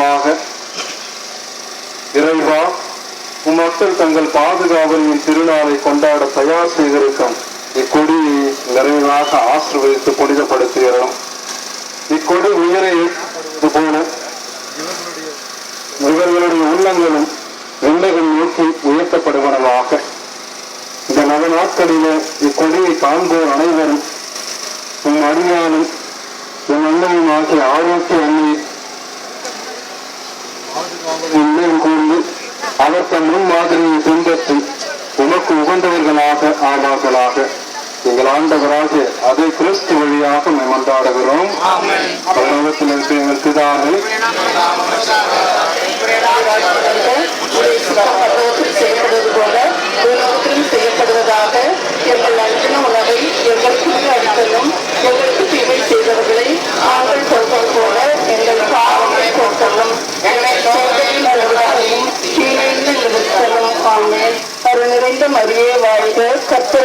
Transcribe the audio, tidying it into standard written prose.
வண்ணமாக இறைவா, மக்கள் தங்கள் பாதுகாவலின் திருநாளை கொண்டாட தயார் செய்திருக்கும் இக்கொடியை நிறைவாக ஆசீர்வதித்து புனிதப்படுத்துகிறோம். இக்கொடி உயிரை போல இவர்களுடைய உள்ளங்களும் விண்ணைகள் நோக்கி உயர்த்தப்படுவனவாக. இந்த நவ நாட்களிலே இக்கொடியை காண்போர் அனைவரும் உன் அடியானும் உன் அன்னையும் ஆகிய ஆரோக்கிய அன்னையை கூர்ந்து அவர் தன் முன் மாதிரியை பின்பற்றி உனக்கு உகந்தவர்களாக ஆவார்களாக. எங்கள் ஆண்டவராக அதை கிறிஸ்து வழியாக மன்றாடுகிறோம். பரலோகத்தில் இருக்கிற எங்கள் பிதாவே, செய்யப்படுவது போல உலகத்திலும் செய்யப்படுவதாக. எங்கள் அஞ்சன உணவை எங்களுக்கு அளித்தலும், எங்களுக்கு தீமை செய்தவர்களை நாங்கள் பொறுப்பது போல எங்கள் பாவங்களை பொறுத்தலும், எங்களை சோதனையில் அழுவதாகவும் கீழே எங்களுக்கு ஆமென். அருள் நிறைந்த மரியே வாழ்க, கர்த்தர்